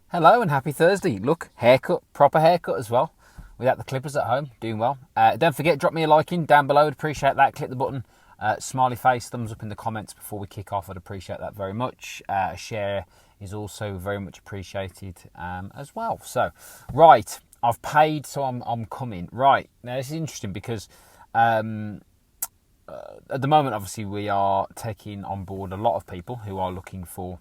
Hello and happy Thursday. Look, haircut, proper haircut as well. Without the clippers at home, doing well. Don't forget, drop me a like in down below. I'd appreciate that. Click the button, smiley face, thumbs up in the comments before we kick off. I'd appreciate that very much. A share is also very much appreciated as well. So, right, I've paid, so I'm coming. Right, now this is interesting because at the moment, obviously, we are taking on board a lot of people who are looking for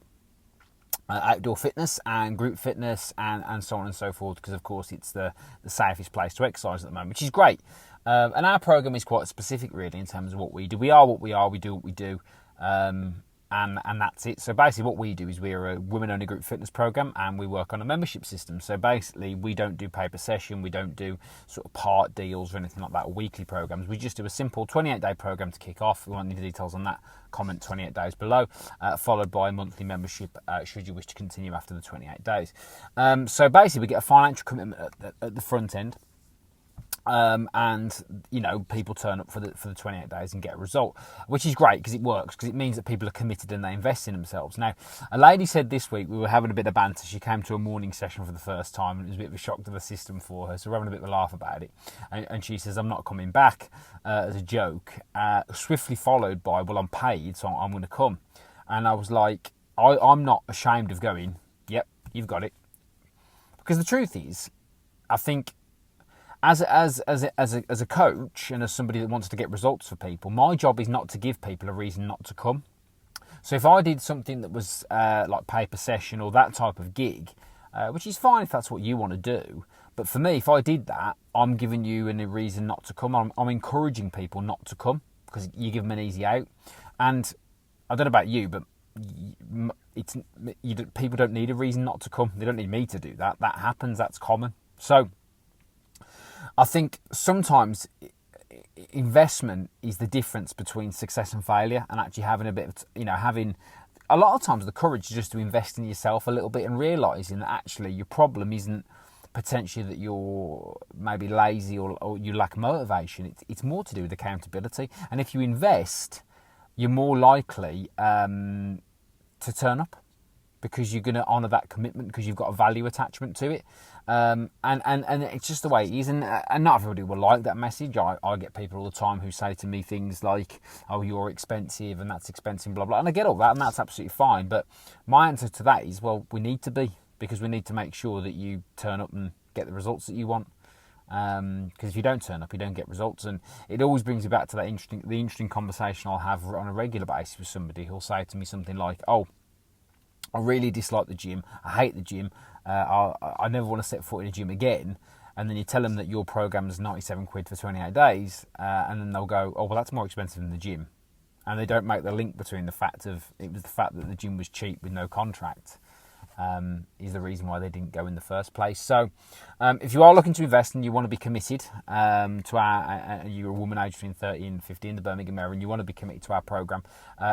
outdoor fitness and group fitness and so on and so forth, because of course it's the safest place to exercise at the moment, which is great. And our program is quite specific really in terms of what we do. We are what we are, we do what we do, and that's it. So basically what we do is we're a women only group fitness program and we work on a membership system. So basically we don't do pay per session, we don't do sort of part deals or anything like that, or weekly programs. We just do a simple 28-day program to kick off. If you want any details on that, comment 28 days below, followed by a monthly membership should you wish to continue after the 28 days. So basically we get a financial commitment at the front end. And you know, people turn up for the 28 days and get a result, which is great because it works, because it means that people are committed and they invest in themselves. Now, a lady said this week, we were having a bit of banter. She came to a morning session for the first time and it was a bit of a shock to the system for her, so we're having a bit of a laugh about it. And she says, I'm not coming back, as a joke, swiftly followed by, well, I'm paid, so I'm going to come. And I was like, I'm not ashamed of going. Yep, you've got it. Because the truth is, I think as a coach and as somebody that wants to get results for people, my job is not to give people a reason not to come. So if I did something that was like pay per session or that type of gig, which is fine if that's what you want to do, but for me, if I did that, I'm giving you a reason not to come. I'm encouraging people not to come because you give them an easy out. And I don't know about you, but people don't need a reason not to come. They don't need me to do that. That happens. That's common. So I think sometimes investment is the difference between success and failure, and actually having a bit of, having a lot of times the courage just to invest in yourself a little bit and realising that actually your problem isn't potentially that you're maybe lazy or you lack motivation. It's more to do with accountability. And if you invest, you're more likely to turn up, because you're going to honour that commitment, because you've got a value attachment to it. And it's just the way it is. And not everybody will like that message. I get people all the time who say to me things like, oh, you're expensive and that's expensive, blah, blah. And I get all that, and that's absolutely fine. But my answer to that is, well, we need to be, because we need to make sure that you turn up and get the results that you want. Because if you don't turn up, you don't get results. And it always brings me back to the interesting conversation I'll have on a regular basis with somebody who'll say to me something like, oh, I really dislike the gym. I hate the gym. I never want to set foot in a gym again. And then you tell them that your program is 97 quid for 28 days. And then they'll go, oh, well, that's more expensive than the gym. And they don't make the link between the fact that the gym was cheap with no contract is the reason why they didn't go in the first place. So if you are looking to invest and you want to be committed to you're a woman aged between 30 and 50 in the Birmingham area and you want to be committed to our program,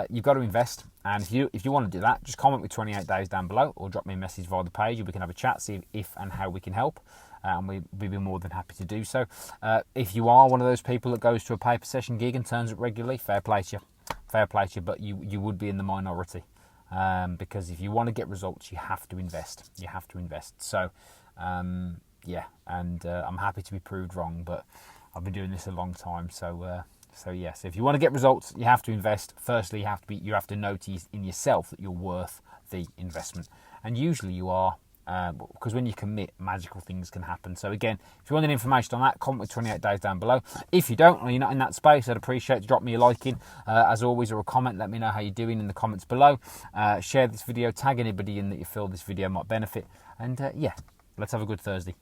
you've got to invest. And if you want to do that, just comment with 28 days down below or drop me a message via the page and we can have a chat, see if and how we can help. And we'd be more than happy to do so. If you are one of those people that goes to a pay per session gig and turns up regularly, fair play to you, but you would be in the minority. Because if you want to get results, you have to invest. So, I'm happy to be proved wrong, but I've been doing this a long time. So if you want to get results, you have to invest. Firstly, you have to notice in yourself that you're worth the investment, and usually you are. Because when you commit, magical things can happen. So again, if you want any information on that, comment with 28 days down below. If you don't, or you're not in that space, I'd appreciate to drop me a like in, as always, or a comment. Let me know how you're doing in the comments below. Share this video, tag anybody in that you feel this video might benefit. And let's have a good Thursday.